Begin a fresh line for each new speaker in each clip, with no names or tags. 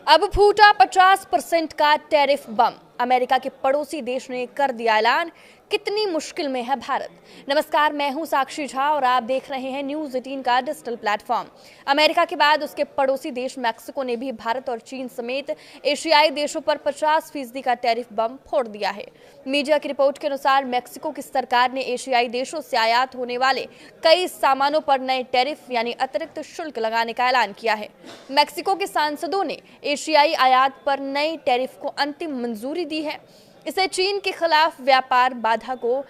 अब फूटा 50% का टैरिफ बम। अमेरिका के पड़ोसी देश ने कर दिया ऐलान। कितनी मुश्किल में है भारत। नमस्कार, मैं हूं साक्षी झा और आप देख रहे हैं न्यूज 18 का डिजिटल प्लेटफॉर्म। अमेरिका के बाद उसके पड़ोसी देश मैक्सिको ने भी भारत और चीन समेत एशियाई देशों पर 50% का टैरिफ बम फोड़ दिया है। मीडिया की रिपोर्ट के अनुसार मैक्सिको की सरकार ने एशियाई देशों से आयात होने वाले कई सामानों पर नए टैरिफ यानी अतिरिक्त शुल्क लगाने का ऐलान किया है। मैक्सिको के सांसदों ने एशियाई आयात पर नए टैरिफ को अंतिम मंजूरी दी है। इसे चीन के खिलाफ व्यापार बाधा को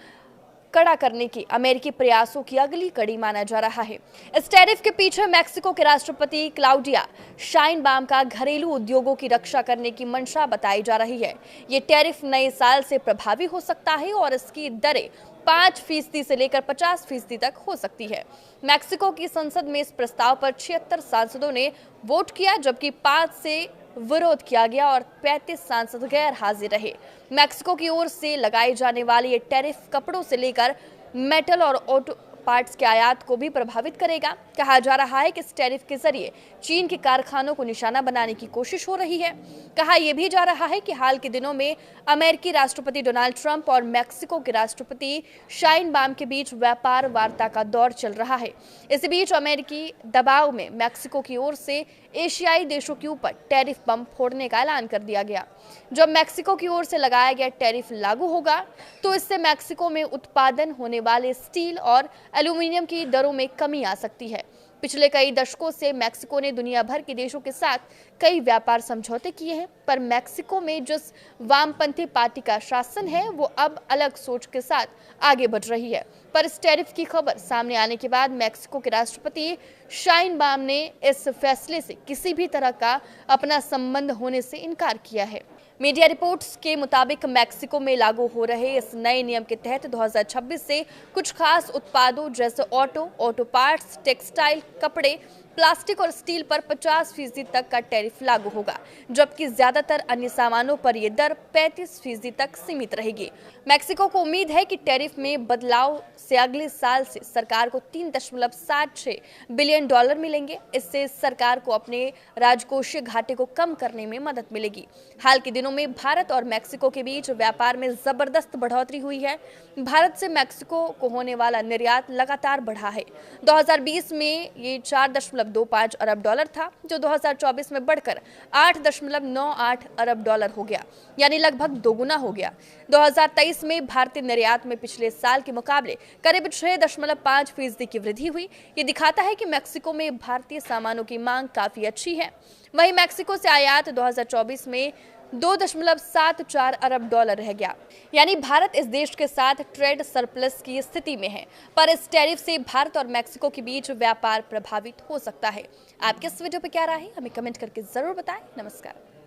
कड़ा करने की अमेरिकी प्रयासों की अगली कड़ी माना जा रहा है। इस टैरिफ के पीछे मैक्सिको के राष्ट्रपति क्लाउडिया शाइनबाम का घरेलू उद्योगों की रक्षा करने की मंशा बताई जा रही है। ये टैरिफ नए साल से प्रभावी हो सकता है और इसकी दरें 5% से लेकर 50% तक हो सकती है। मैक्सिको की संसद में इस प्रस्ताव पर 76 सांसदों ने वोट किया, जबकि 5 से विरोध किया गया और 35 सांसद गैर हाजिर रहे। मैक्सिको की ओर से लगाए जाने वाले ये टैरिफ कपड़ों से लेकर मेटल और ऑटो पार्ट्स के आयात को भी प्रभावित करेगा। कहा जा रहा है कि इस टैरिफ के जरिए चीन के कारखानों को निशाना बनाने की कोशिश हो रही है। कहा यह भी जा रहा है कि हाल के दिनों में अमेरिकी राष्ट्रपति डोनाल्ड ट्रंप और मैक्सिको के राष्ट्रपति शाइनबाम के बीच व्यापार वार्ता का दौर चल रहा है। इसी बीच अमेरिकी दबाव में मैक्सिको की ओर से एशियाई देशों के ऊपर टैरिफ बम फोड़ने का ऐलान कर दिया गया। जब मैक्सिको की ओर से लगाया गया टैरिफ लागू होगा तो इससे मैक्सिको में उत्पादन होने वाले स्टील और एल्यूमीनियम की दरों में कमी आ सकती है। पिछले कई दशकों से मैक्सिको ने दुनिया भर के देशों के साथ कई व्यापार समझौते किए हैं, पर मैक्सिको में जिस वामपंथी पार्टी का शासन है वो अब अलग सोच के साथ आगे बढ़ रही है। पर इस टैरिफ की खबर सामने आने के बाद मैक्सिको के राष्ट्रपति शाइनबाम ने इस फैसले से किसी भी तरह का अपना संबंध होने से इनकार किया है। मीडिया रिपोर्ट्स के मुताबिक मैक्सिको में लागू हो रहे इस नए नियम के तहत 2026 से कुछ खास उत्पादों जैसे ऑटो पार्ट्स, टेक्सटाइल, कपड़े, प्लास्टिक और स्टील पर 50% तक का टैरिफ लागू होगा, जबकि ज्यादातर अन्य सामानों पर यह दर 35% तक सीमित रहेगी। मैक्सिको को उम्मीद है कि टैरिफ में बदलाव से अगले साल से सरकार को $3.76 बिलियन मिलेंगे। इससे सरकार को अपने राजकोषीय घाटे को कम करने में मदद मिलेगी। हाल के दिनों में भारत और मैक्सिको के बीच व्यापार में जबरदस्त बढ़ोतरी हुई है। भारत से मैक्सिको को होने वाला निर्यात लगातार बढ़ा है। 2020 में ये $4.25 अरब था, जो 2024 में बढ़कर $8.98 अरब हो गया, यानी लगभग दोगुना हो गया। 2023 में भारतीय निर्यात में पिछले साल के मुकाबले करीब 6.5% की वृद्धि हुई। ये दिखाता है कि मैक्सिको में भारतीय सामानों की मांग काफी अच्छी है। वहीं मैक्सिको से आयात 2024 में $2.74 अरब रह गया, यानी भारत इस देश के साथ ट्रेड सरप्लस की स्थिति में है। पर इस टैरिफ से भारत और मैक्सिको के बीच व्यापार प्रभावित हो सकता है। आपके इस वीडियो पे क्या राय है, हमें कमेंट करके जरूर बताएं। नमस्कार।